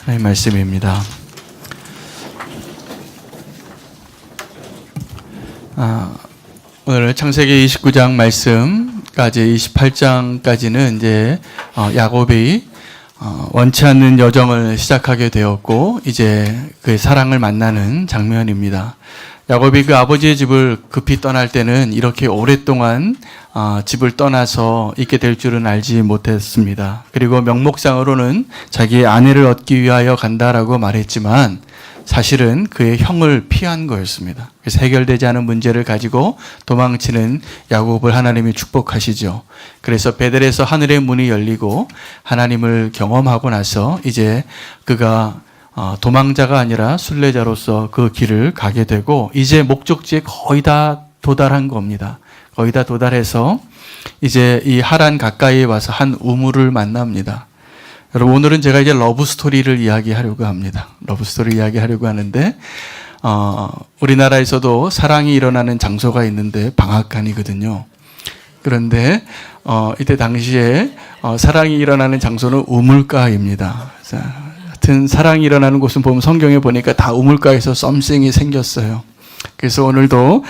하나님 말씀입니다. 오늘 창세기 29장 말씀까지 28장까지는 이제 야곱이 원치 않는 여정을 시작하게 되었고 이제 그 사랑을 만나는 장면입니다. 야곱이 그 아버지의 집을 급히 떠날 때는 이렇게 오랫동안 집을 떠나서 있게 될 줄은 알지 못했습니다. 그리고 명목상으로는 자기의 아내를 얻기 위하여 간다라고 말했지만 사실은 그의 형을 피한 거였습니다. 그래서 해결되지 않은 문제를 가지고 도망치는 야곱을 하나님이 축복하시죠. 그래서 베델에서 하늘의 문이 열리고 하나님을 경험하고 나서 이제 그가 도망자가 아니라 순례자로서 그 길을 가게 되고 이제 목적지에 거의 다 도달한 겁니다. 거의 다 도달해서 이제 이 하란 가까이에 와서 한 우물을 만납니다. 여러분, 오늘은 제가 이제 러브 스토리를 이야기하려고 합니다. 러브 스토리 이야기하려고 하는데 우리나라에서도 사랑이 일어나는 장소가 있는데 방앗간이거든요. 그런데 이때 당시에 사랑이 일어나는 장소는 우물가입니다. 하여튼 사랑이 일어나는 곳은 보면 성경에 보니까 다 우물가에서 썸씽이 생겼어요. 그래서 오늘도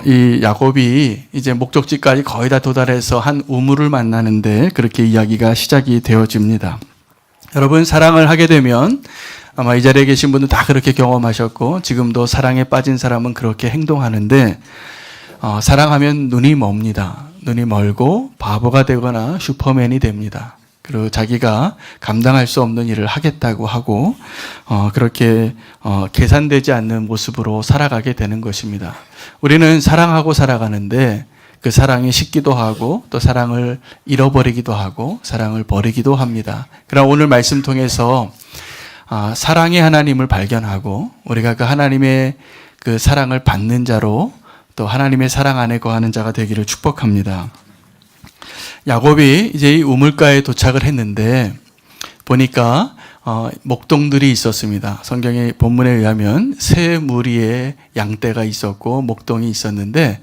이 야곱이 이제 목적지까지 거의 다 도달해서 한 우물을 만나는데 그렇게 이야기가 시작이 되어집니다. 여러분, 사랑을 하게 되면 아마 이 자리에 계신 분들 다 그렇게 경험하셨고 지금도 사랑에 빠진 사람은 그렇게 행동하는데 사랑하면 눈이 멉니다. 눈이 멀고 바보가 되거나 슈퍼맨이 됩니다. 그리고 자기가 감당할 수 없는 일을 하겠다고 하고 그렇게 계산되지 않는 모습으로 살아가게 되는 것입니다. 우리는 사랑하고 살아가는데 그 사랑이 식기도 하고 또 사랑을 잃어버리기도 하고 사랑을 버리기도 합니다. 그러나 오늘 말씀 통해서 사랑의 하나님을 발견하고 우리가 그 하나님의 그 사랑을 받는 자로 또 하나님의 사랑 안에 거하는 자가 되기를 축복합니다. 야곱이 이제 이 우물가에 도착을 했는데 보니까 목동들이 있었습니다. 성경의 본문에 의하면 세 무리의 양떼가 있었고 목동이 있었는데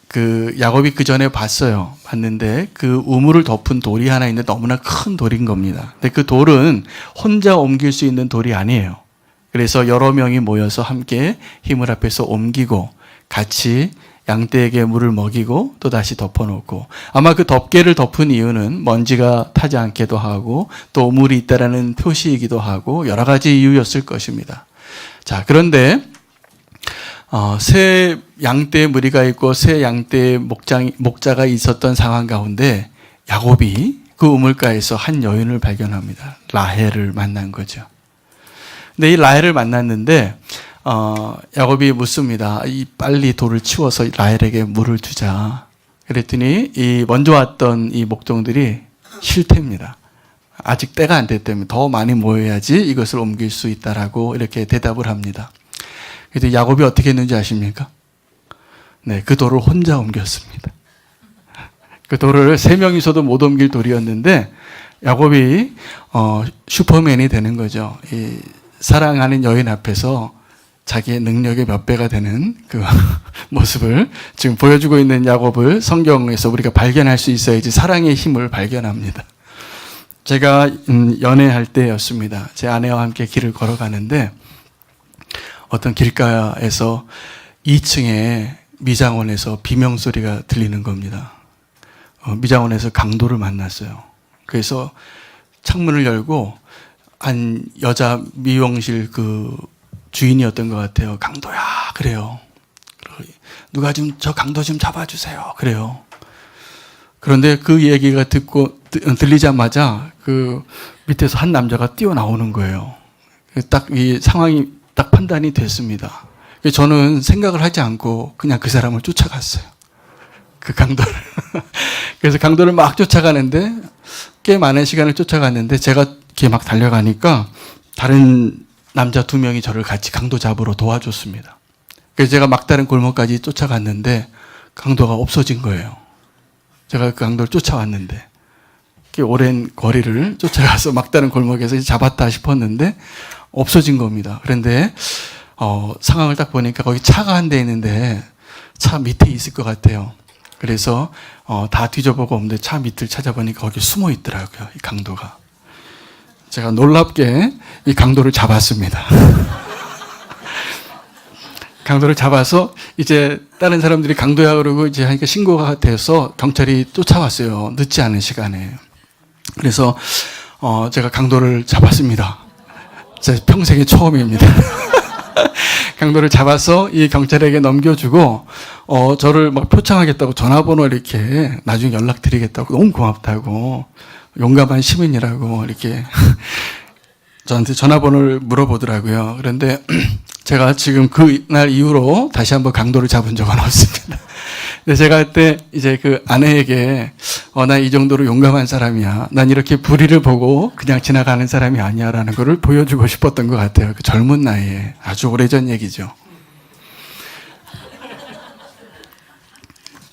그 야곱이 그 전에 봤는데 그 우물을 덮은 돌이 하나 있는데 너무나 큰 돌인 겁니다. 근데 그 돌은 혼자 옮길 수 있는 돌이 아니에요. 그래서 여러 명이 모여서 함께 힘을 합해서 옮기고 같이 양떼에게 물을 먹이고 또 다시 덮어놓고 아마 그 덮개를 덮은 이유는 먼지가 타지 않게도 하고 또 우물이 있다라는 표시이기도 하고 여러 가지 이유였을 것입니다. 자, 그런데 새 양떼의 무리가 있고 새 양떼의 목자가 있었던 상황 가운데 야곱이 그 우물가에서 한 여인을 발견합니다. 라헬을 만난 거죠. 근데 이 라헬을 만났는데 야곱이 묻습니다. 빨리 돌을 치워서 라헬에게 물을 주자. 그랬더니 이 먼저 왔던 이 목동들이 싫답니다. 아직 때가 안 됐다면 더 많이 모여야지 이것을 옮길 수 있다라고 이렇게 대답을 합니다. 그래서 야곱이 어떻게 했는지 아십니까? 네, 그 돌을 혼자 옮겼습니다. 그 돌을 세 명이서도 못 옮길 돌이었는데 야곱이 슈퍼맨이 되는 거죠. 이 사랑하는 여인 앞에서 자기의 능력의 몇 배가 되는 그 모습을 지금 보여주고 있는 야곱을 성경에서 우리가 발견할 수 있어야지 사랑의 힘을 발견합니다. 제가 연애할 때였습니다. 제 아내와 함께 길을 걸어가는데 어떤 길가에서 2층에 미장원에서 비명소리가 들리는 겁니다. 미장원에서 강도를 만났어요. 그래서 창문을 열고 한 여자 미용실 그 주인이었던 것 같아요. 강도야, 그래요. 누가 좀 저 강도 좀 잡아주세요. 그래요. 그런데 그 얘기가 들리자마자 그 밑에서 한 남자가 뛰어나오는 거예요. 딱 이 상황이 딱 판단이 됐습니다. 저는 생각을 하지 않고 그냥 그 사람을 쫓아갔어요. 그 강도를. 그래서 강도를 막 쫓아가는데 꽤 많은 시간을 쫓아갔는데 제가 이렇게 막 달려가니까 다른 남자 2명이 저를 같이 강도 잡으러 도와줬습니다. 그래서 제가 막다른 골목까지 쫓아갔는데 강도가 없어진 거예요. 제가 그 강도를 쫓아왔는데 꽤 오랜 거리를 쫓아가서 막다른 골목에서 잡았다 싶었는데 없어진 겁니다. 그런데 상황을 딱 보니까 거기 차가 한 대 있는데 차 밑에 있을 것 같아요. 그래서 다 뒤져보고 없는데 차 밑을 찾아보니까 거기 숨어 있더라고요. 이 강도가. 제가 놀랍게 이 강도를 잡았습니다. 강도를 잡아서 이제 다른 사람들이 강도야 그러고 이제 하니까 신고가 돼서 경찰이 쫓아왔어요. 늦지 않은 시간에. 그래서 제가 강도를 잡았습니다. 제 평생의 처음입니다. 강도를 잡아서 이 경찰에게 넘겨주고 저를 막 표창하겠다고 전화번호 이렇게 나중에 연락드리겠다고 너무 고맙다고 용감한 시민이라고 이렇게 저한테 전화번호를 물어보더라고요. 그런데 제가 지금 그날 이후로 다시 한번 강도를 잡은 적은 없습니다. 근데 제가 그때 이제 그 아내에게 나 이 정도로 용감한 사람이야. 난 이렇게 불의를 보고 그냥 지나가는 사람이 아니야라는 거를 보여주고 싶었던 것 같아요. 그 젊은 나이에. 아주 오래전 얘기죠.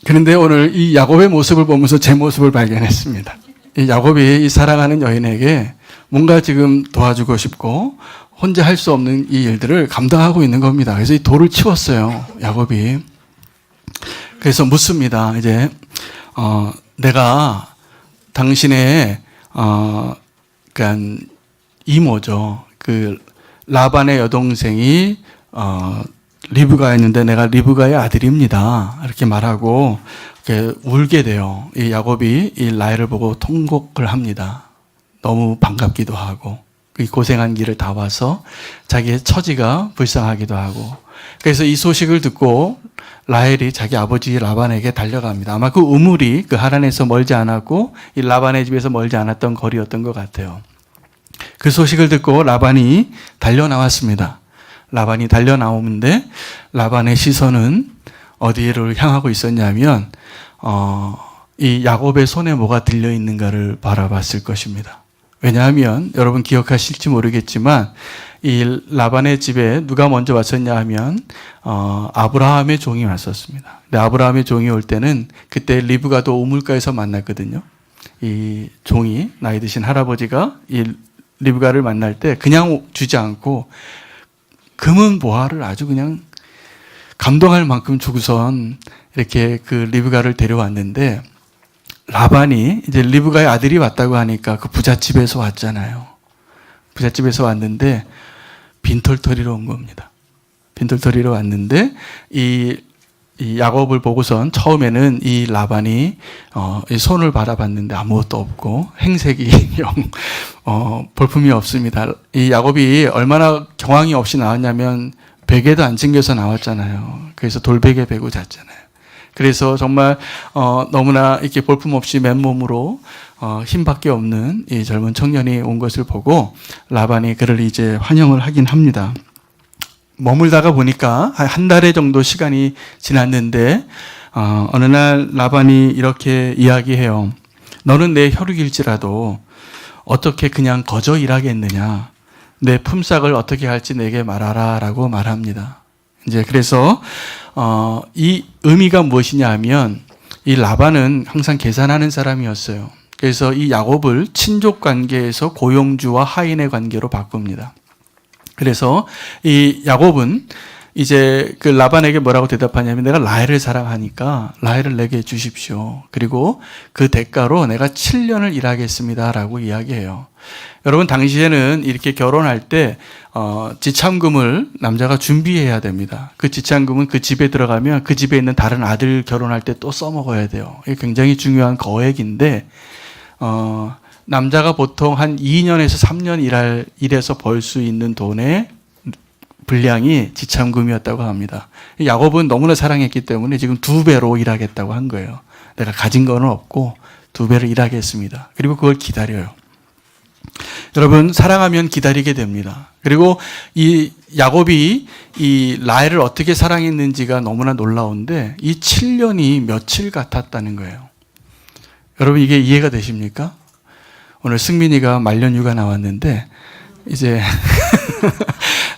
그런데 오늘 이 야곱의 모습을 보면서 제 모습을 발견했습니다. 이 야곱이 이 사랑하는 여인에게 뭔가 지금 도와주고 싶고 혼자 할 수 없는 이 일들을 감당하고 있는 겁니다. 그래서 이 돌을 치웠어요. 야곱이. 그래서 묻습니다. 이제 내가 당신의 그러니까 이모죠. 그 라반의 여동생이 리브가였는데 내가 리브가의 아들입니다. 이렇게 말하고 이렇게 울게 돼요. 이 야곱이 이 라헬을 보고 통곡을 합니다. 너무 반갑기도 하고 이 고생한 길을 다 와서 자기의 처지가 불쌍하기도 하고 그래서 이 소식을 듣고 라헬이 자기 아버지 라반에게 달려갑니다. 아마 그 우물이 그 하란에서 멀지 않았고 이 라반의 집에서 멀지 않았던 거리였던 것 같아요. 그 소식을 듣고 라반이 달려나왔습니다. 라반이 달려나오는데 라반의 시선은 어디를 향하고 있었냐면 이 야곱의 손에 뭐가 들려있는가를 바라봤을 것입니다. 왜냐하면 여러분 기억하실지 모르겠지만 이 라반의 집에 누가 먼저 왔었냐 하면 아브라함의 종이 왔었습니다. 근데 아브라함의 종이 올 때는 그때 리브가도 우물가에서 만났거든요. 이 종이 나이 드신 할아버지가 이 리브가를 만날 때 그냥 주지 않고 금은 보화를 아주 그냥 감동할 만큼 주고선 이렇게 그 리브가를 데려왔는데 라반이 이제 리브가의 아들이 왔다고 하니까 그 부잣집에서 왔잖아요. 부잣집에서 왔는데 빈털터리로 온 겁니다. 빈털터리로 왔는데 이 야곱을 보고선 처음에는 이 라반이 이 손을 바라봤는데 아무것도 없고 행색이 볼품이 없습니다. 이 야곱이 얼마나 경황이 없이 나왔냐면 베개도 안 챙겨서 나왔잖아요. 그래서 돌베개 베고 잤잖아요. 그래서 정말 너무나 이렇게 볼품 없이 맨몸으로 힘밖에 없는 이 젊은 청년이 온 것을 보고 라반이 그를 이제 환영을 하긴 합니다. 머물다가 보니까 한 달 정도 시간이 지났는데 어느 날 라반이 이렇게 이야기해요. 너는 내 혈육일지라도 어떻게 그냥 거저 일하겠느냐. 내 품삯을 어떻게 할지 내게 말하라 라고 말합니다. 이제 그래서 이 의미가 무엇이냐 하면 이 라반은 항상 계산하는 사람이었어요. 그래서 이 야곱을 친족 관계에서 고용주와 하인의 관계로 바꿉니다. 그래서 이 야곱은 이제 그 라반에게 뭐라고 대답하냐면 내가 라헬을 사랑하니까 라헬을 내게 주십시오. 그리고 그 대가로 내가 7년을 일하겠습니다라고 이야기해요. 여러분 당시에는 이렇게 결혼할 때 지참금을 남자가 준비해야 됩니다. 그 지참금은 그 집에 들어가면 그 집에 있는 다른 아들 결혼할 때 또 써먹어야 돼요. 이게 굉장히 중요한 거액인데 남자가 보통 한 2년에서 3년 일해서 벌 수 있는 돈의 분량이 지참금이었다고 합니다. 야곱은 너무나 사랑했기 때문에 지금 2배로 일하겠다고 한 거예요. 내가 가진 거는 없고 2배로 일하겠습니다. 그리고 그걸 기다려요. 여러분 사랑하면 기다리게 됩니다. 그리고 이 야곱이 이 라헬을 어떻게 사랑했는지가 너무나 놀라운데 이 7년이 며칠 같았다는 거예요. 여러분 이게 이해가 되십니까? 오늘 승민이가 말년휴가 나왔는데 이제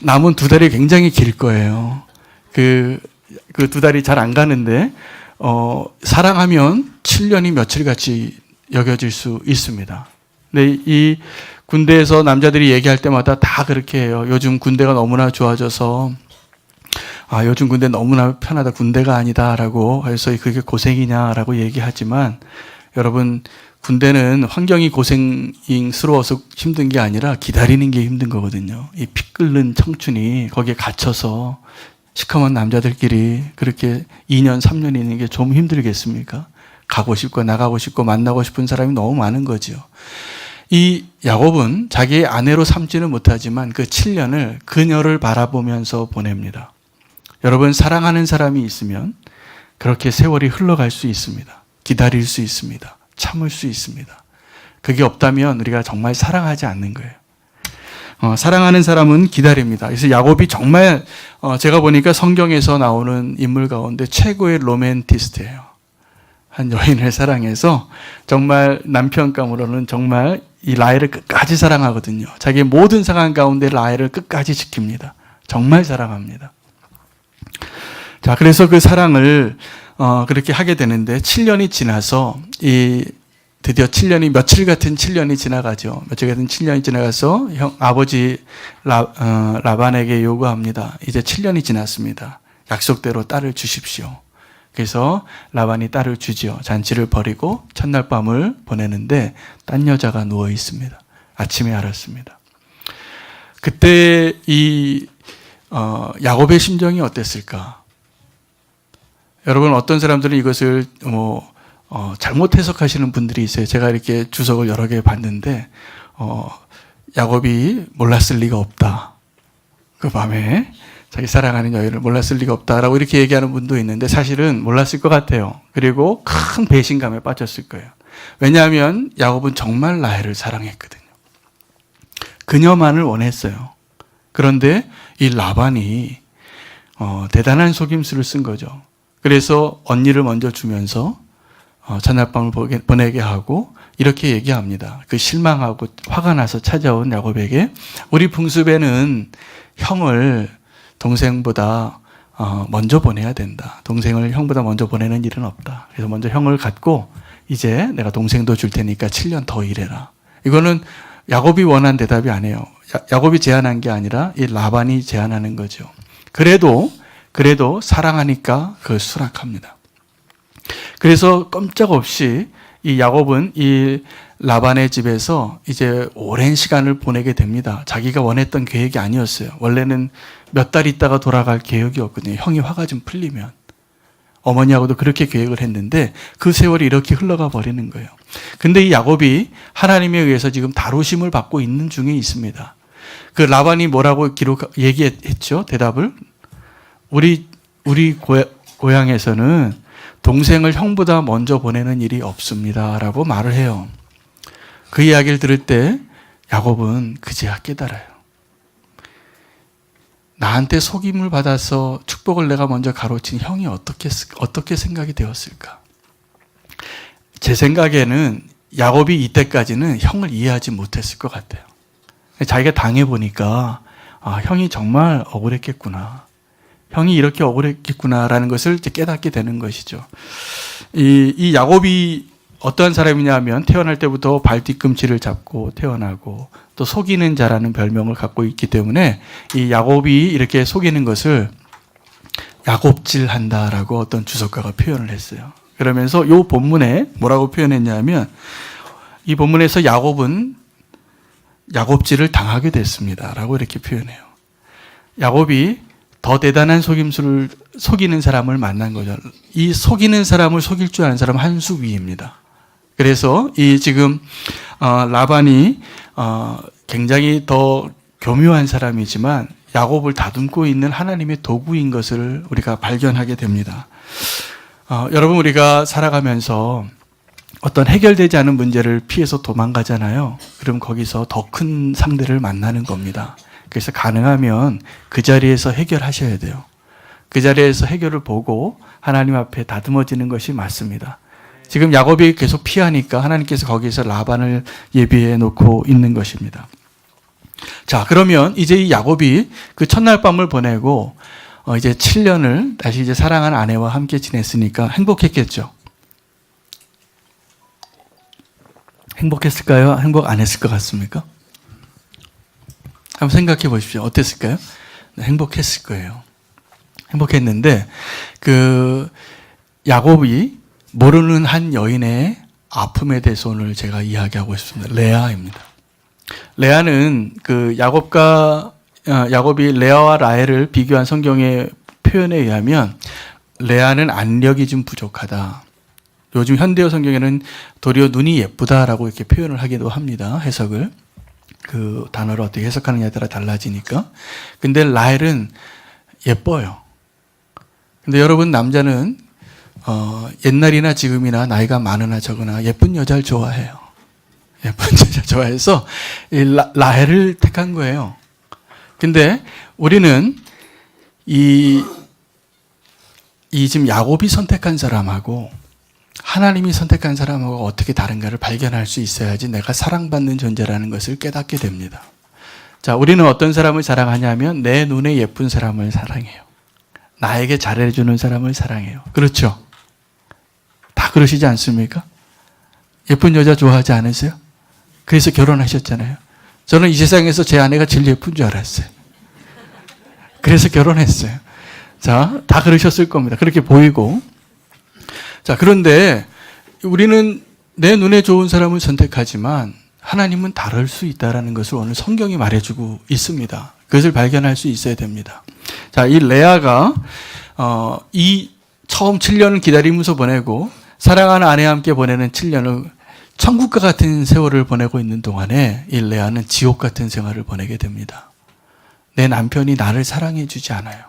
남은 2달이 굉장히 길 거예요. 그 2달이 잘 안 가는데 사랑하면 7년이 며칠같이 여겨질 수 있습니다. 근데 이 군대에서 남자들이 얘기할 때마다 다 그렇게 해요. 요즘 군대가 너무나 좋아져서 요즘 군대 너무나 편하다. 군대가 아니다라고 해서 그게 고생이냐라고 얘기하지만 여러분 군대는 환경이 고생스러워서 힘든 게 아니라 기다리는 게 힘든 거거든요. 이 피 끓는 청춘이 거기에 갇혀서 시커먼 남자들끼리 그렇게 2년, 3년 있는 게 좀 힘들겠습니까? 가고 싶고 나가고 싶고 만나고 싶은 사람이 너무 많은 거죠. 이 야곱은 자기의 아내로 삼지는 못하지만 그 7년을 그녀를 바라보면서 보냅니다. 여러분, 사랑하는 사람이 있으면 그렇게 세월이 흘러갈 수 있습니다. 기다릴 수 있습니다. 참을 수 있습니다. 그게 없다면 우리가 정말 사랑하지 않는 거예요. 사랑하는 사람은 기다립니다. 그래서 야곱이 정말 제가 보니까 성경에서 나오는 인물 가운데 최고의 로맨티스트예요. 한 여인을 사랑해서 정말 남편감으로는 정말 이 라헬을 끝까지 사랑하거든요. 자기의 모든 상황 가운데 라헬을 끝까지 지킵니다. 정말 사랑합니다. 자, 그래서 그 사랑을 그렇게 하게 되는데 7년이 지나서 드디어 7년이 며칠 같은 7년이 지나가죠. 며칠 같은 7년이 지나가서 아버지 라반에게 요구합니다. 이제 7년이 지났습니다. 약속대로 딸을 주십시오. 그래서 라반이 딸을 주지요. 잔치를 벌이고 첫날 밤을 보내는데 딴 여자가 누워 있습니다. 아침에 알았습니다. 그때 야곱의 심정이 어땠을까? 여러분, 어떤 사람들은 이것을 잘못 해석하시는 분들이 있어요. 제가 이렇게 주석을 여러 개 봤는데 야곱이 몰랐을 리가 없다. 그 밤에 자기 사랑하는 여인을 몰랐을 리가 없다라고 이렇게 얘기하는 분도 있는데 사실은 몰랐을 것 같아요. 그리고 큰 배신감에 빠졌을 거예요. 왜냐하면 야곱은 정말 라헬을 사랑했거든요. 그녀만을 원했어요. 그런데 이 라반이 대단한 속임수를 쓴 거죠. 그래서 언니를 먼저 주면서 첫날밤을 보내게 하고 이렇게 얘기합니다. 그 실망하고 화가 나서 찾아온 야곱에게 우리 풍습에는 형을 동생보다 먼저 보내야 된다. 동생을 형보다 먼저 보내는 일은 없다. 그래서 먼저 형을 갖고 이제 내가 동생도 줄 테니까 7년 더 일해라. 이거는 야곱이 원한 대답이 아니에요. 야곱이 제안한 게 아니라 이 라반이 제안하는 거죠. 그래도 사랑하니까 그걸 수락합니다. 그래서 꼼짝없이 이 야곱은 이 라반의 집에서 이제 오랜 시간을 보내게 됩니다. 자기가 원했던 계획이 아니었어요. 원래는 몇 달 있다가 돌아갈 계획이었거든요. 형이 화가 좀 풀리면. 어머니하고도 그렇게 계획을 했는데 그 세월이 이렇게 흘러가 버리는 거예요. 근데 이 야곱이 하나님에 의해서 지금 다루심을 받고 있는 중에 있습니다. 그 라반이 뭐라고 얘기했죠? 대답을. 우리 고향에서는 동생을 형보다 먼저 보내는 일이 없습니다. 라고 말을 해요. 그 이야기를 들을 때 야곱은 그제야 깨달아요. 나한테 속임을 받아서 축복을 내가 먼저 가로친 형이 어떻게 생각이 되었을까? 제 생각에는 야곱이 이때까지는 형을 이해하지 못했을 것 같아요. 자기가 당해보니까 형이 정말 억울했겠구나. 형이 이렇게 억울했겠구나라는 것을 이제 깨닫게 되는 것이죠. 이 야곱이 어떠한 사람이냐 하면 태어날 때부터 발 뒤꿈치를 잡고 태어나고 또 속이는 자라는 별명을 갖고 있기 때문에 이 야곱이 이렇게 속이는 것을 야곱질한다라고 어떤 주석가가 표현을 했어요. 그러면서 이 본문에 뭐라고 표현했냐면 이 본문에서 야곱은 야곱질을 당하게 됐습니다라고 이렇게 표현해요. 야곱이 더 대단한 속임수를 속이는 사람을 만난 거죠. 이 속이는 사람을 속일 줄 아는 사람은 한 수 위입니다. 그래서 이 지금 라반이 굉장히 더 교묘한 사람이지만 야곱을 다듬고 있는 하나님의 도구인 것을 우리가 발견하게 됩니다. 여러분, 우리가 살아가면서 어떤 해결되지 않은 문제를 피해서 도망가잖아요. 그럼 거기서 더 큰 상대를 만나는 겁니다. 그래서 가능하면 그 자리에서 해결하셔야 돼요. 그 자리에서 해결을 보고 하나님 앞에 다듬어지는 것이 맞습니다. 지금 야곱이 계속 피하니까 하나님께서 거기서 라반을 예비해 놓고 있는 것입니다. 자, 그러면 이제 이 야곱이 그 첫날 밤을 보내고 이제 7년을 다시 이제 사랑하는 아내와 함께 지냈으니까 행복했겠죠. 행복했을까요? 행복 안 했을 것 같습니까? 한번 생각해 보십시오. 어땠을까요? 네, 행복했을 거예요. 행복했는데 그 야곱이 모르는 한 여인의 아픔에 대해서 오늘 제가 이야기하고 싶습니다. 레아입니다. 레아는 그 야곱이 레아와 라헬을 비교한 성경의 표현에 의하면 레아는 안력이 좀 부족하다. 요즘 현대어 성경에는 도리어 눈이 예쁘다라고 이렇게 표현을 하기도 합니다. 해석을. 그 단어를 어떻게 해석하느냐에 따라 달라지니까. 근데 라헬은 예뻐요. 근데 여러분 남자는 옛날이나 지금이나 나이가 많으나 적으나 예쁜 여자를 좋아해요. 예쁜 여자 좋아해서 이 라헬을 택한 거예요. 근데 우리는 이 지금 야곱이 선택한 사람하고 하나님이 선택한 사람하고 어떻게 다른가를 발견할 수 있어야지 내가 사랑받는 존재라는 것을 깨닫게 됩니다. 자, 우리는 어떤 사람을 사랑하냐면 내 눈에 예쁜 사람을 사랑해요. 나에게 잘해주는 사람을 사랑해요. 그렇죠? 다 그러시지 않습니까? 예쁜 여자 좋아하지 않으세요? 그래서 결혼하셨잖아요. 저는 이 세상에서 제 아내가 제일 예쁜 줄 알았어요. 그래서 결혼했어요. 자, 다 그러셨을 겁니다. 그렇게 보이고. 자, 그런데 우리는 내 눈에 좋은 사람을 선택하지만 하나님은 다를 수 있다는 것을 오늘 성경이 말해주고 있습니다. 그것을 발견할 수 있어야 됩니다. 자, 이 레아가 이 처음 7년을 기다리면서 보내고 사랑하는 아내와 함께 보내는 7년을 천국과 같은 세월을 보내고 있는 동안에 이 레아는 지옥 같은 생활을 보내게 됩니다. 내 남편이 나를 사랑해 주지 않아요.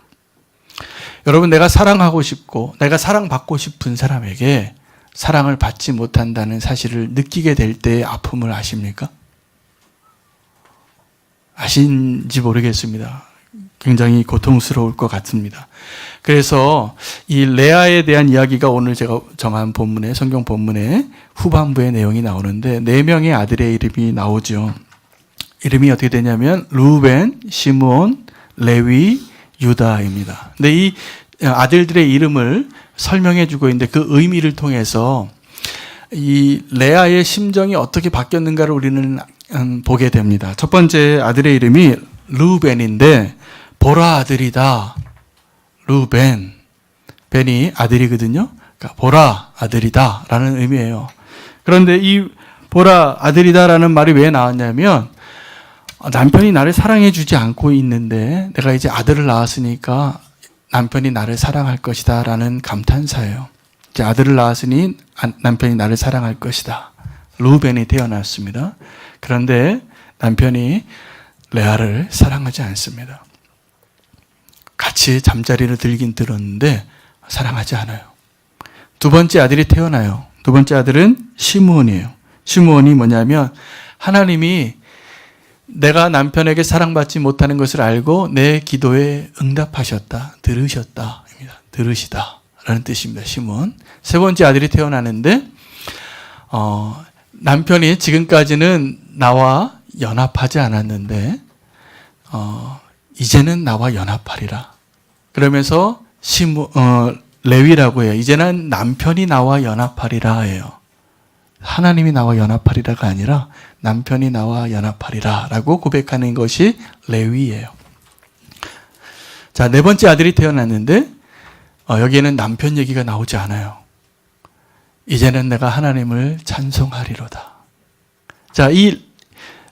여러분, 내가 사랑하고 싶고 내가 사랑받고 싶은 사람에게 사랑을 받지 못한다는 사실을 느끼게 될 때의 아픔을 아십니까? 아신지 모르겠습니다. 굉장히 고통스러울 것 같습니다. 그래서 이 레아에 대한 이야기가 오늘 제가 정한 본문에, 성경 본문에 후반부의 내용이 나오는데 4명의 아들의 이름이 나오죠. 이름이 어떻게 되냐면 루벤, 시므온, 레위, 유다입니다. 근데 이 아들들의 이름을 설명해 주고 있는데 그 의미를 통해서 이 레아의 심정이 어떻게 바뀌었는가를 우리는 보게 됩니다. 첫 번째 아들의 이름이 루벤인데 보라 아들이다. 루벤. 벤이 아들이거든요. 그러니까 보라 아들이다 라는 의미예요. 그런데 이 보라 아들이다 라는 말이 왜 나왔냐면 남편이 나를 사랑해 주지 않고 있는데 내가 이제 아들을 낳았으니까 남편이 나를 사랑할 것이다 라는 감탄사예요. 이제 아들을 낳았으니 남편이 나를 사랑할 것이다. 루벤이 태어났습니다. 그런데 남편이 레아를 사랑하지 않습니다. 같이 잠자리를 들긴 들었는데 사랑하지 않아요. 두 번째 아들이 태어나요. 두 번째 아들은 시므온이에요. 시므온이 뭐냐면 하나님이 내가 남편에게 사랑받지 못하는 것을 알고 내 기도에 응답하셨다. 들으셨다. 들으시다. 라는 뜻입니다. 시므온. 세 번째 아들이 태어나는데 남편이 지금까지는 나와 연합하지 않았는데 이제는 나와 연합하리라. 그러면서 레위라고 해요. 이제는 남편이 나와 연합하리라 해요. 하나님이 나와 연합하리라가 아니라 남편이 나와 연합하리라 라고 고백하는 것이 레위예요. 자, 네 번째 아들이 태어났는데 여기에는 남편 얘기가 나오지 않아요. 이제는 내가 하나님을 찬송하리로다. 자, 이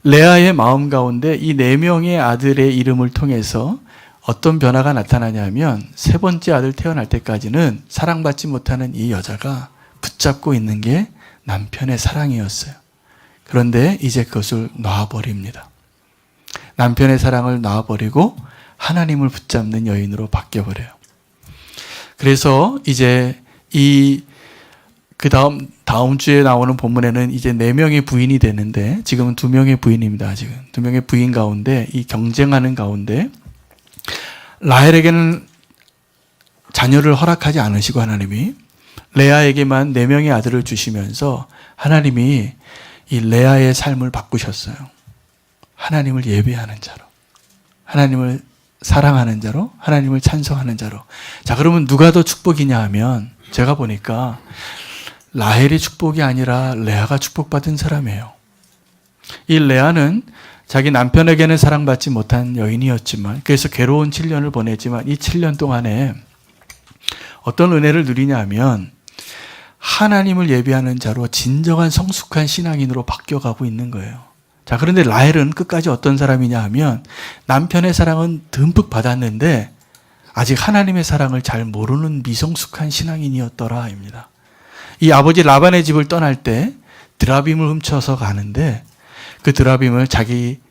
레아의 마음 가운데 이 4명의 아들의 이름을 통해서 어떤 변화가 나타나냐면 세 번째 아들 태어날 때까지는 사랑받지 못하는 이 여자가 붙잡고 있는 게 남편의 사랑이었어요. 그런데 이제 그것을 놔버립니다. 남편의 사랑을 놔버리고 하나님을 붙잡는 여인으로 바뀌어버려요. 그래서 이제 다음 주에 나오는 본문에는 이제 4명의 부인이 되는데 지금은 2명의 부인입니다. 아직은 2명의 부인 가운데 이 경쟁하는 가운데 라헬에게는 자녀를 허락하지 않으시고 하나님이 레아에게만 4명의 아들을 주시면서 하나님이 이 레아의 삶을 바꾸셨어요. 하나님을 예배하는 자로, 하나님을 사랑하는 자로, 하나님을 찬송하는 자로. 자, 그러면 누가 더 축복이냐 하면 제가 보니까 라헬이 축복이 아니라 레아가 축복받은 사람이에요. 이 레아는 자기 남편에게는 사랑받지 못한 여인이었지만 그래서 괴로운 7년을 보냈지만 이 7년 동안에 어떤 은혜를 누리냐 하면 하나님을 예배하는 자로 진정한 성숙한 신앙인으로 바뀌어가고 있는 거예요. 자, 그런데 라헬은 끝까지 어떤 사람이냐 하면 남편의 사랑은 듬뿍 받았는데 아직 하나님의 사랑을 잘 모르는 미성숙한 신앙인이었더라 입니다. 이 아버지 라반의 집을 떠날 때 드라빔을 훔쳐서 가는데 그 드라빔을 자기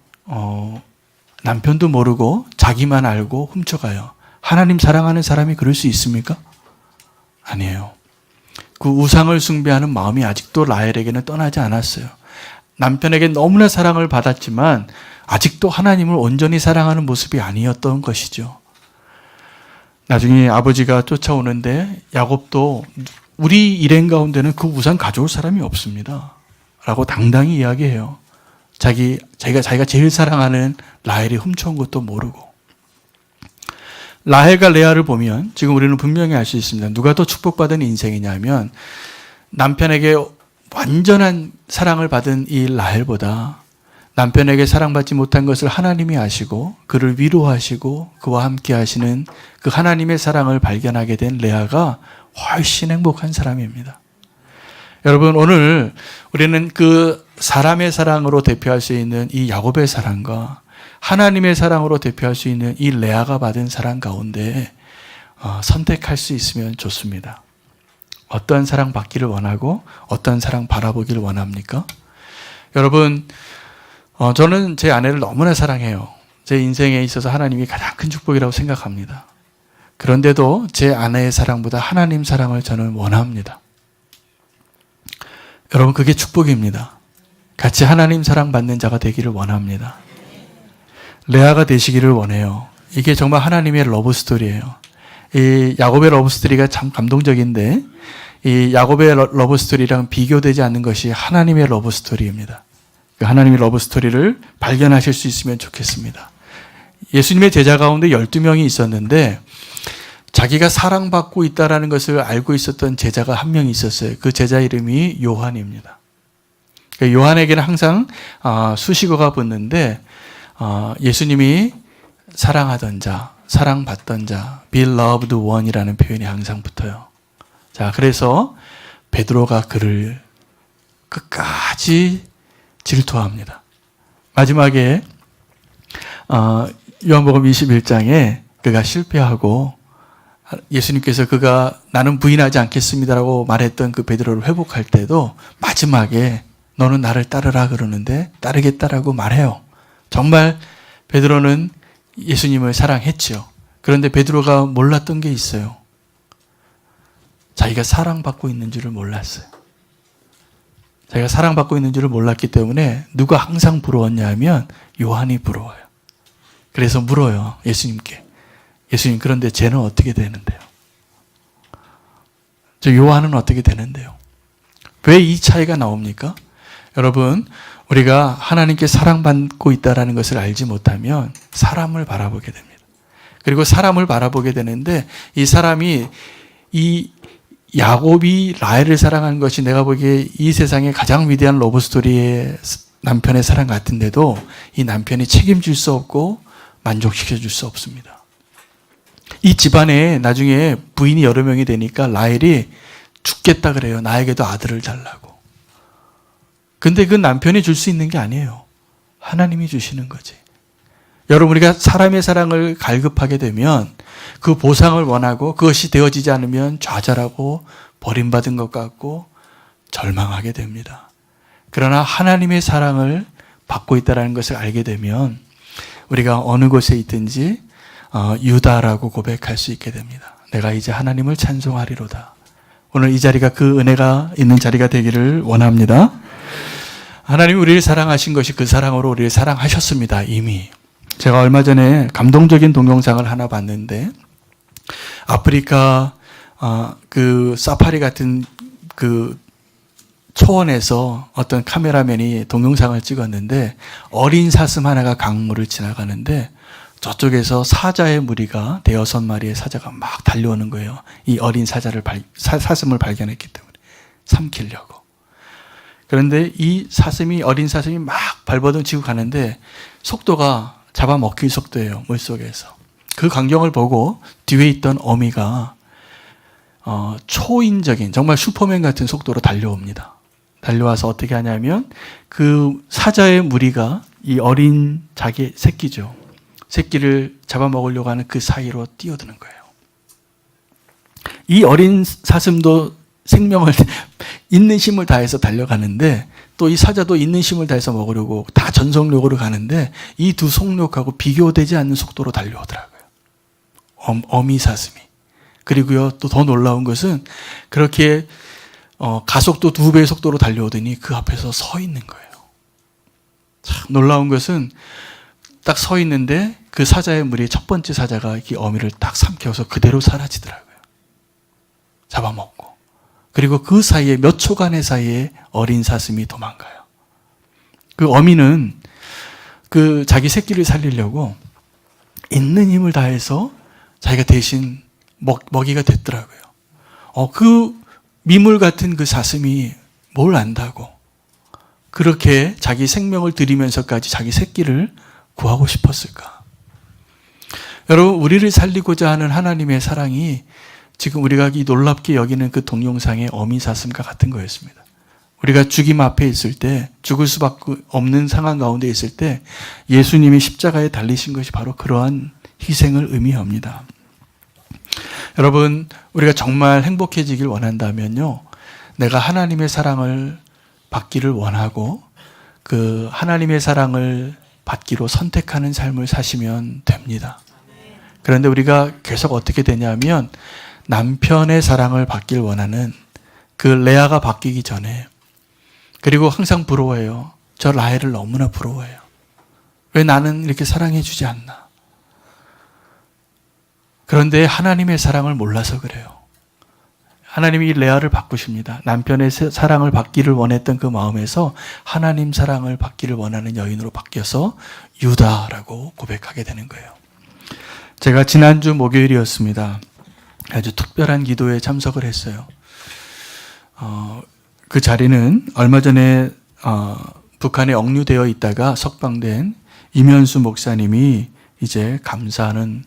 남편도 모르고 자기만 알고 훔쳐가요. 하나님 사랑하는 사람이 그럴 수 있습니까? 아니에요. 그 우상을 숭배하는 마음이 아직도 라헬에게는 떠나지 않았어요. 남편에게 너무나 사랑을 받았지만 아직도 하나님을 온전히 사랑하는 모습이 아니었던 것이죠. 나중에 아버지가 쫓아오는데 야곱도 우리 일행 가운데는 그 우상 가져올 사람이 없습니다 라고 당당히 이야기해요. 자기가 제일 사랑하는 라헬이 훔쳐온 것도 모르고. 라헬과 레아를 보면 지금 우리는 분명히 알 수 있습니다. 누가 더 축복받은 인생이냐면 남편에게 완전한 사랑을 받은 이 라헬보다 남편에게 사랑받지 못한 것을 하나님이 아시고 그를 위로하시고 그와 함께 하시는 그 하나님의 사랑을 발견하게 된 레아가 훨씬 행복한 사람입니다. 여러분, 오늘 우리는 그 사람의 사랑으로 대표할 수 있는 이 야곱의 사랑과 하나님의 사랑으로 대표할 수 있는 이 레아가 받은 사랑 가운데 선택할 수 있으면 좋습니다. 어떤 사랑 받기를 원하고 어떤 사랑 바라보기를 원합니까? 여러분, 저는 제 아내를 너무나 사랑해요. 제 인생에 있어서 하나님이 가장 큰 축복이라고 생각합니다. 그런데도 제 아내의 사랑보다 하나님 사랑을 저는 원합니다. 여러분, 그게 축복입니다. 같이 하나님 사랑받는 자가 되기를 원합니다. 레아가 되시기를 원해요. 이게 정말 하나님의 러브스토리예요. 이 야곱의 러브스토리가 참 감동적인데 이 야곱의 러브스토리랑 비교되지 않는 것이 하나님의 러브스토리입니다. 그 하나님의 러브스토리를 발견하실 수 있으면 좋겠습니다. 예수님의 제자 가운데 12명이 있었는데 자기가 사랑받고 있다는 것을 알고 있었던 제자가 한 명 있었어요. 그 제자 이름이 요한입니다. 요한에게는 항상 수식어가 붙는데 예수님이 사랑하던 자, 사랑받던 자, beloved one이라는 표현이 항상 붙어요. 자, 그래서 베드로가 그를 끝까지 질투합니다. 마지막에 요한복음 21장에 그가 실패하고 예수님께서 그가 나는 부인하지 않겠습니다라고 말했던 그 베드로를 회복할 때도 마지막에 너는 나를 따르라 그러는데 따르겠다라고 말해요. 정말 베드로는 예수님을 사랑했죠. 그런데 베드로가 몰랐던 게 있어요. 자기가 사랑받고 있는 줄을 몰랐어요. 자기가 사랑받고 있는 줄을 몰랐기 때문에 누가 항상 부러웠냐 하면 요한이 부러워요. 그래서 물어요. 예수님께. 예수님, 그런데 쟤는 어떻게 되는데요? 저 요한은 어떻게 되는데요? 왜 이 차이가 나옵니까? 여러분, 우리가 하나님께 사랑받고 있다는 것을 알지 못하면 사람을 바라보게 됩니다. 그리고 사람을 바라보게 되는데 이 사람이 이 야곱이 라헬을 사랑하는 것이 내가 보기에 이 세상의 가장 위대한 러브스토리의 남편의 사랑 같은데도 이 남편이 책임질 수 없고 만족시켜 줄 수 없습니다. 이 집안에 나중에 부인이 여러 명이 되니까 라헬이 죽겠다 그래요. 나에게도 아들을 달라고. 근데 그 남편이 줄 수 있는 게 아니에요. 하나님이 주시는 거지. 여러분, 우리가 사람의 사랑을 갈급하게 되면 그 보상을 원하고 그것이 되어지지 않으면 좌절하고 버림받은 것 같고 절망하게 됩니다. 그러나 하나님의 사랑을 받고 있다는 것을 알게 되면 우리가 어느 곳에 있든지 유다라고 고백할 수 있게 됩니다. 내가 이제 하나님을 찬송하리로다. 오늘 이 자리가 그 은혜가 있는 자리가 되기를 원합니다. 하나님이 우리를 사랑하신 것이 그 사랑으로 우리를 사랑하셨습니다. 이미. 제가 얼마 전에 감동적인 동영상을 하나 봤는데 아프리카 그 사파리 같은 그 초원에서 어떤 카메라맨이 동영상을 찍었는데 어린 사슴 하나가 강물을 지나가는데 저쪽에서 사자의 무리가 대여섯 마리의 사자가 막 달려오는 거예요. 이 어린 사슴을 발견했기 때문에 삼키려고. 그런데 이 어린 사슴이 막 발버둥 치고 가는데 속도가 잡아먹힐 속도예요. 물속에서. 그 광경을 보고 뒤에 있던 어미가 초인적인 정말 슈퍼맨 같은 속도로 달려옵니다. 달려와서 어떻게 하냐면 그 사자의 무리가 이 어린 자기 새끼죠. 새끼를 잡아먹으려고 하는 그 사이로 뛰어드는 거예요. 이 어린 사슴도 생명을 있는 힘을 다해서 달려가는데 또 이 사자도 있는 힘을 다해서 먹으려고 다 전속력으로 가는데 이 두 속력하고 비교되지 않는 속도로 달려오더라고요. 어미 사슴이. 그리고요, 또 더 놀라운 것은 그렇게 가속도 2배의 속도로 달려오더니 그 앞에서 서 있는 거예요. 참 놀라운 것은 딱 서 있는데 그 사자의 무리의 첫 번째 사자가 이 어미를 딱 삼켜서 그대로 사라지더라고요. 잡아먹고. 그리고 그 사이에 몇 초간의 사이에 어린 사슴이 도망가요. 그 어미는 그 자기 새끼를 살리려고 있는 힘을 다해서 자기가 대신 먹이가 됐더라고요. 그 미물 같은 그 사슴이 뭘 안다고 그렇게 자기 생명을 들이면서까지 자기 새끼를 구하고 싶었을까? 여러분, 우리를 살리고자 하는 하나님의 사랑이 지금 우리가 이 놀랍게 여기는 그 동영상의 어미 사슴과 같은 거였습니다. 우리가 죽임 앞에 있을 때, 죽을 수밖에 없는 상황 가운데 있을 때 예수님이 십자가에 달리신 것이 바로 그러한 희생을 의미합니다. 여러분, 우리가 정말 행복해지길 원한다면요, 내가 하나님의 사랑을 받기를 원하고 그 하나님의 사랑을 받기로 선택하는 삶을 사시면 됩니다. 그런데 우리가 계속 어떻게 되냐면 남편의 사랑을 받길 원하는 그 레아가 바뀌기 전에, 그리고 항상 부러워해요. 저 라헬을 너무나 부러워해요. 왜 나는 이렇게 사랑해 주지 않나? 그런데 하나님의 사랑을 몰라서 그래요. 하나님이 이 레아를 바꾸십니다. 남편의 사랑을 받기를 원했던 그 마음에서 하나님 사랑을 받기를 원하는 여인으로 바뀌어서 유다라고 고백하게 되는 거예요. 제가 지난주 목요일이었습니다. 아주 특별한 기도에 참석을 했어요. 그 자리는 얼마 전에 북한에 억류되어 있다가 석방된 임현수 목사님이 이제 감사하는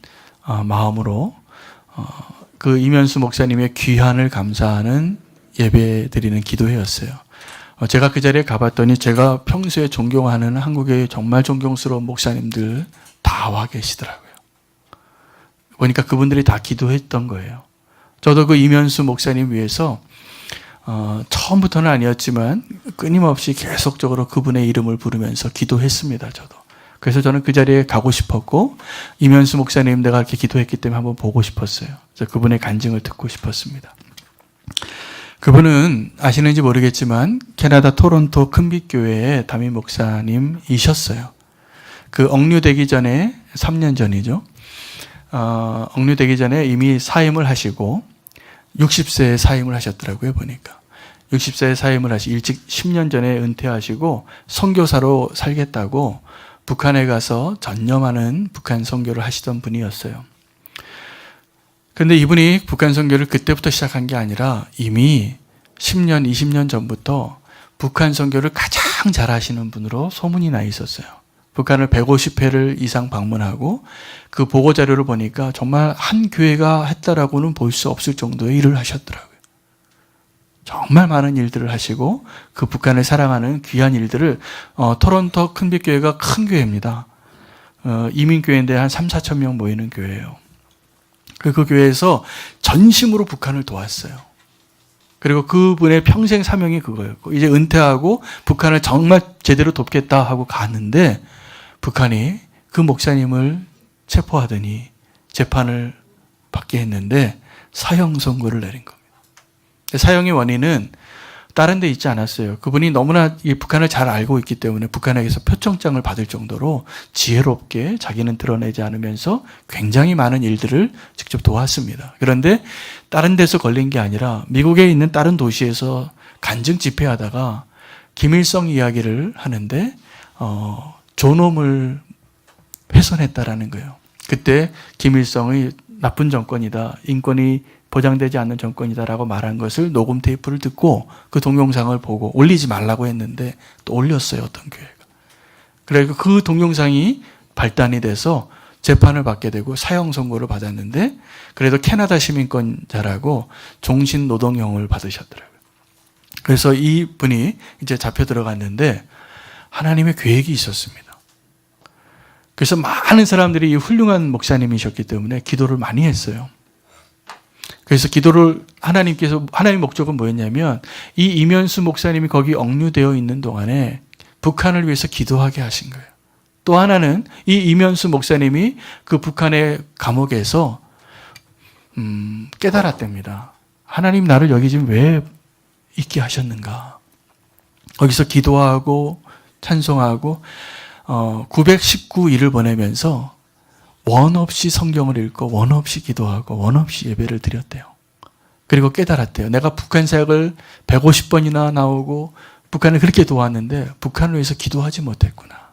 마음으로 그 임현수 목사님의 귀환을 감사하는 예배 드리는 기도회였어요. 제가 그 자리에 가봤더니 제가 평소에 존경하는 한국의 정말 존경스러운 목사님들 다 와 계시더라고요. 보니까 그분들이 다 기도했던 거예요. 저도 그 임현수 목사님 위해서 처음부터는 아니었지만 끊임없이 계속적으로 그분의 이름을 부르면서 기도했습니다. 저도. 그래서 저는 그 자리에 가고 싶었고 임현수 목사님 내가 이렇게 기도했기 때문에 한번 보고 싶었어요. 그래서 그분의 간증을 듣고 싶었습니다. 그분은 아시는지 모르겠지만 캐나다 토론토 큰빛교회의 담임 목사님이셨어요. 그 억류되기 전에 3년 전이죠. 억류되기 전에 이미 사임을 하시고 60세에 사임을 하셨더라고요. 보니까 60세에 사임을 일찍 10년 전에 은퇴하시고 선교사로 살겠다고 북한에 가서 전념하는 북한 선교를 하시던 분이었어요. 그런데 이분이 북한 선교를 그때부터 시작한 게 아니라 이미 10년, 20년 전부터 북한 선교를 가장 잘하시는 분으로 소문이 나 있었어요. 북한을 150회를 이상 방문하고 그 보고자료를 보니까 정말 한 교회가 했다라고는 볼 수 없을 정도의 일을 하셨더라고요. 정말 많은 일들을 하시고 그 북한을 사랑하는 귀한 일들을 토론토 큰빛교회가 큰 교회입니다. 이민교회인데 한 3, 4천 명 모이는 교회예요. 그 교회에서 전심으로 북한을 도왔어요. 그리고 그분의 평생 사명이 그거였고 이제 은퇴하고 북한을 정말 제대로 돕겠다 하고 갔는데 북한이 그 목사님을 체포하더니 재판을 받게 했는데 사형 선고를 내린 겁니다. 사형의 원인은 다른 데 있지 않았어요. 그분이 너무나 이 북한을 잘 알고 있기 때문에 북한에게서 표창장을 받을 정도로 지혜롭게 자기는 드러내지 않으면서 굉장히 많은 일들을 직접 도왔습니다. 그런데 다른 데서 걸린 게 아니라 미국에 있는 다른 도시에서 간증 집회하다가 김일성 이야기를 하는데 존엄을 훼손했다라는 거예요. 그때 김일성의 나쁜 정권이다, 인권이 보장되지 않는 정권이다라고 말한 것을 녹음 테이프를 듣고 그 동영상을 보고 올리지 말라고 했는데 또 올렸어요, 어떤 교회가. 그래서 그 동영상이 발단이 돼서 재판을 받게 되고 사형 선고를 받았는데 그래도 캐나다 시민권자라고 종신 노동형을 받으셨더라고요. 그래서 이 분이 이제 잡혀 들어갔는데 하나님의 계획이 있었습니다. 그래서 많은 사람들이 이 훌륭한 목사님이셨기 때문에 기도를 많이 했어요. 그래서 기도를 하나님 목적은 뭐였냐면 이 이면수 목사님이 거기 억류되어 있는 동안에 북한을 위해서 기도하게 하신 거예요. 또 하나는 이 이면수 목사님이 그 북한의 감옥에서 깨달았답니다. 하나님 나를 여기 지금 왜 있게 하셨는가. 거기서 기도하고 찬송하고 919일을 보내면서 원 없이 성경을 읽고 원 없이 기도하고 원 없이 예배를 드렸대요. 그리고 깨달았대요. 내가 북한 사역을 150번이나 나오고 북한을 그렇게 도왔는데 북한을 위해서 기도하지 못했구나.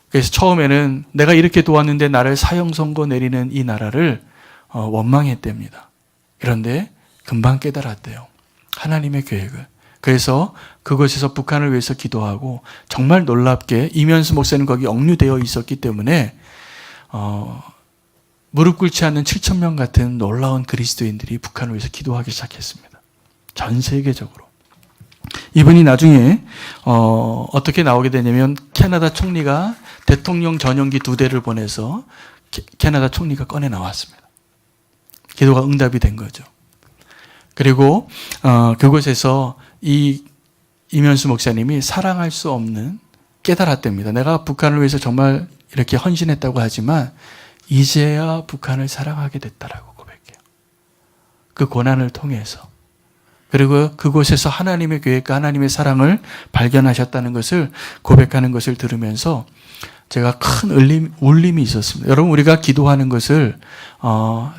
그래서 처음에는 내가 이렇게 도왔는데 나를 사형 선고 내리는 이 나라를 원망했답니다. 그런데 금방 깨달았대요. 하나님의 계획을. 그래서 그곳에서 북한을 위해서 기도하고 정말 놀랍게 이면수 목사님 거기 억류되어 있었기 때문에 무릎 꿇지 않는 7,000명 같은 놀라운 그리스도인들이 북한을 위해서 기도하기 시작했습니다. 전 세계적으로. 이분이 나중에 어떻게 나오게 되냐면 캐나다 총리가 대통령 전용기 2대를 보내서 캐나다 총리가 꺼내 나왔습니다. 기도가 응답이 된 거죠. 그리고 그곳에서 이 이면수 목사님이 사랑할 수 없는 깨달았답니다. 내가 북한을 위해서 정말 이렇게 헌신했다고 하지만 이제야 북한을 사랑하게 됐다라고 고백해요. 그 고난을 통해서. 그리고 그곳에서 하나님의 계획과 하나님의 사랑을 발견하셨다는 것을 고백하는 것을 들으면서 제가 큰 울림이 있었습니다. 여러분 우리가 기도하는 것을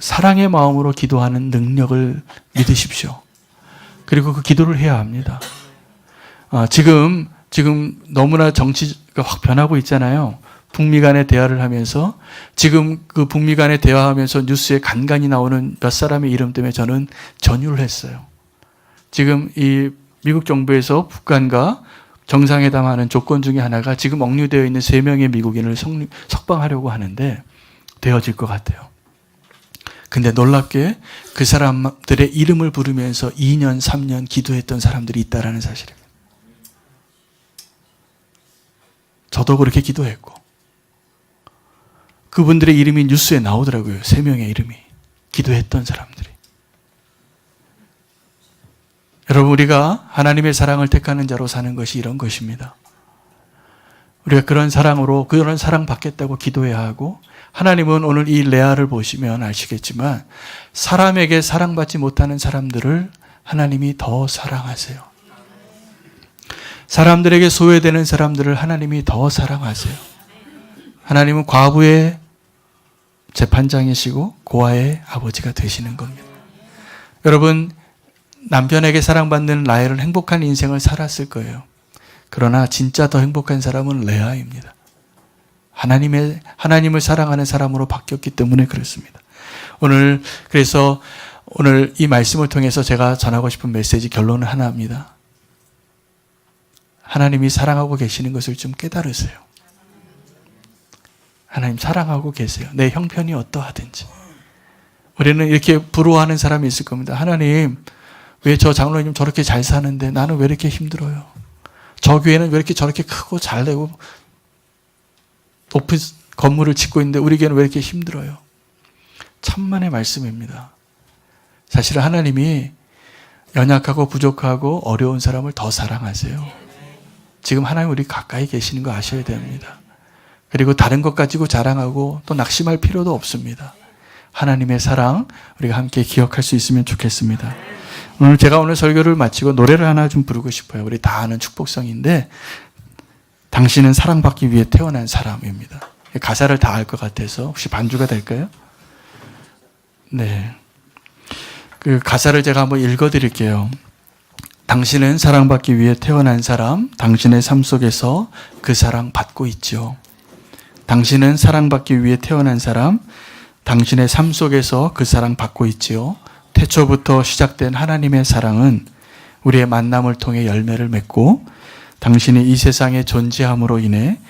사랑의 마음으로 기도하는 능력을 믿으십시오. 그리고 그 기도를 해야 합니다. 지금 너무나 정치가 확 변하고 있잖아요. 북미 간의 대화를 하면서 지금 그 북미 간의 대화하면서 뉴스에 간간히 나오는 몇 사람의 이름 때문에 저는 전율을 했어요. 지금 이 미국 정부에서 북한과 정상회담하는 조건 중에 하나가 지금 억류되어 있는 3명의 미국인을 석방하려고 하는데 되어질 것 같아요. 근데 놀랍게 그 사람들의 이름을 부르면서 2년, 3년 기도했던 사람들이 있다는 사실입니다. 저도 그렇게 기도했고 그분들의 이름이 뉴스에 나오더라고요. 3명의 이름이. 기도했던 사람들이. 여러분 우리가 하나님의 사랑을 택하는 자로 사는 것이 이런 것입니다. 우리가 그런 사랑으로 그런 사랑 받겠다고 기도해야 하고 하나님은 오늘 이 레아를 보시면 아시겠지만 사람에게 사랑받지 못하는 사람들을 하나님이 더 사랑하세요. 사람들에게 소외되는 사람들을 하나님이 더 사랑하세요. 하나님은 과부의 재판장이시고 고아의 아버지가 되시는 겁니다. 여러분 남편에게 사랑받는 라헬은 행복한 인생을 살았을 거예요. 그러나 진짜 더 행복한 사람은 레아입니다. 하나님을 사랑하는 사람으로 바뀌었기 때문에 그렇습니다. 그래서 오늘 이 말씀을 통해서 제가 전하고 싶은 메시지 결론은 하나입니다. 하나님이 사랑하고 계시는 것을 좀 깨달으세요. 하나님 사랑하고 계세요. 내 형편이 어떠하든지. 우리는 이렇게 부러워하는 사람이 있을 겁니다. 하나님 왜 저 장로님 저렇게 잘 사는데 나는 왜 이렇게 힘들어요? 저 교회는 왜 이렇게 저렇게 크고 잘 되고 높은 건물을 짓고 있는데 우리 교회는 왜 이렇게 힘들어요? 천만의 말씀입니다. 사실 하나님이 연약하고 부족하고 어려운 사람을 더 사랑하세요. 지금 하나님 우리 가까이 계시는 거 아셔야 됩니다. 그리고 다른 것 가지고 자랑하고 또 낙심할 필요도 없습니다. 하나님의 사랑 우리가 함께 기억할 수 있으면 좋겠습니다. 제가 오늘 설교를 마치고 노래를 하나 좀 부르고 싶어요. 우리 다 아는 축복성인데 당신은 사랑받기 위해 태어난 사람입니다. 가사를 다 알 것 같아서 혹시 반주가 될까요? 네. 그 가사를 제가 한번 읽어드릴게요. 당신은 사랑받기 위해 태어난 사람, 당신의 삶 속에서 그 사랑 받고 있죠. 당신은 사랑받기 위해 태어난 사람, 당신의 삶 속에서 그 사랑 받고 있지요. 태초부터 시작된 하나님의 사랑은 우리의 만남을 통해 열매를 맺고 당신이 이 세상에 존재함으로 인해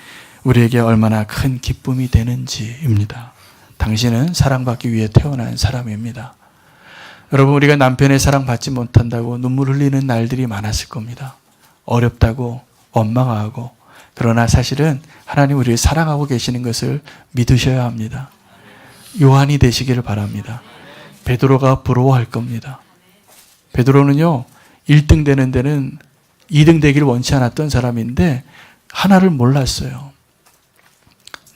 우리에게 얼마나 큰 기쁨이 되는지입니다. 당신은 사랑받기 위해 태어난 사람입니다. 여러분, 우리가 남편의 사랑받지 못한다고 눈물 흘리는 날들이 많았을 겁니다. 어렵다고 원망하고. 그러나 사실은 하나님 우리를 사랑하고 계시는 것을 믿으셔야 합니다. 요한이 되시기를 바랍니다. 베드로가 부러워할 겁니다. 베드로는요, 1등 되는 데는 2등 되기를 원치 않았던 사람인데 하나를 몰랐어요.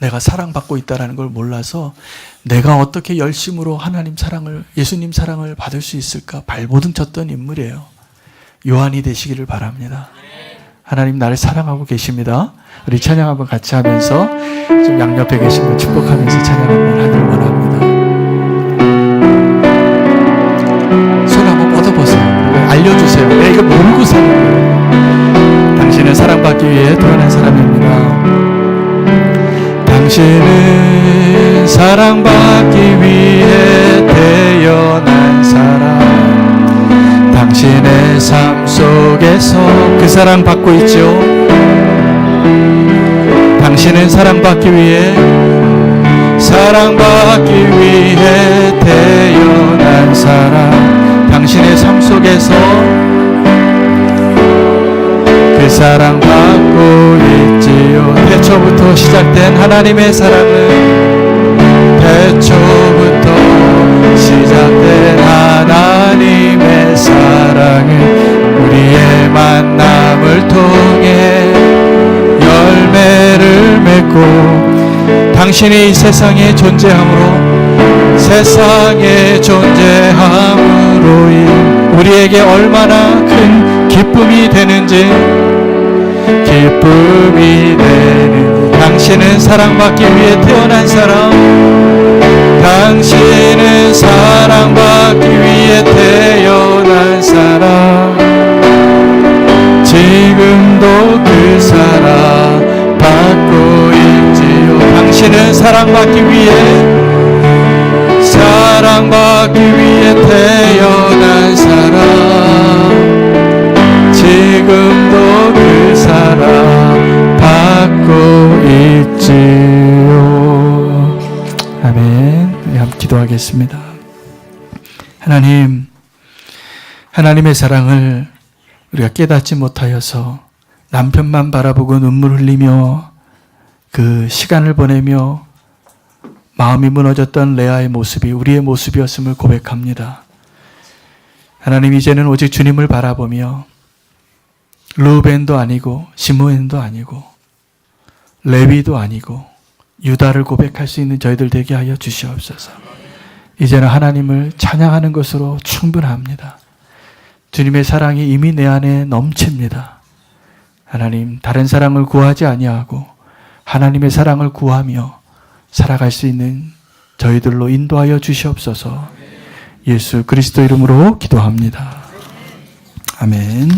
내가 사랑받고 있다는 걸 몰라서 내가 어떻게 열심으로 하나님 사랑을, 예수님 사랑을 받을 수 있을까 발버둥 쳤던 인물이에요. 요한이 되시기를 바랍니다. 하나님 나를 사랑하고 계십니다. 우리 찬양 한번 같이 하면서 좀 양옆에 계신 분 축복하면서 찬양 한번 하길 원합니다. 손 한번 뻗어보세요. 알려주세요. 내가 이거 모르고 사는 거예요. 당신은 사랑받기 위해 태어난 사람입니다. 당신은 사랑받기 위해 태어난 사람. 당신의 삶 속에서 그 사랑 받고 있죠. 당신은 사랑받기 위해 태어난 사람. 당신의 삶 속에서 그 사랑 받고 있지요. 태초부터 시작된 하나님의 사랑은, 태초부터 시작된 하나님의 사랑은 우리의 만남을 통해 열매를 맺고, 당신이 이 세상에 존재함으로, 세상에 존재함으로 우리에게 얼마나 큰 기쁨이 되는지, 기쁨이 되는. 당신은 사랑받기 위해 태어난 사람. 당신은 사랑받기 위해 태어난 사람. 지금도 그 사랑 받고 있지요. 당신은 사랑받기 위해 태어난 사람. 지금도 그 사랑 받고 있지요. 아멘. 우리 함께 기도하겠습니다. 하나님, 하나님의 사랑을 우리가 깨닫지 못하여서 남편만 바라보고 눈물 흘리며 그 시간을 보내며 마음이 무너졌던 레아의 모습이 우리의 모습이었음을 고백합니다. 하나님, 이제는 오직 주님을 바라보며 르우벤도 아니고 시므온도 아니고 레위도 아니고 유다를 고백할 수 있는 저희들 되게 하여 주시옵소서. 이제는 하나님을 찬양하는 것으로 충분합니다. 주님의 사랑이 이미 내 안에 넘칩니다. 하나님, 다른 사랑을 구하지 아니하고 하나님의 사랑을 구하며 살아갈 수 있는 저희들로 인도하여 주시옵소서. 예수 그리스도 이름으로 기도합니다. 아멘.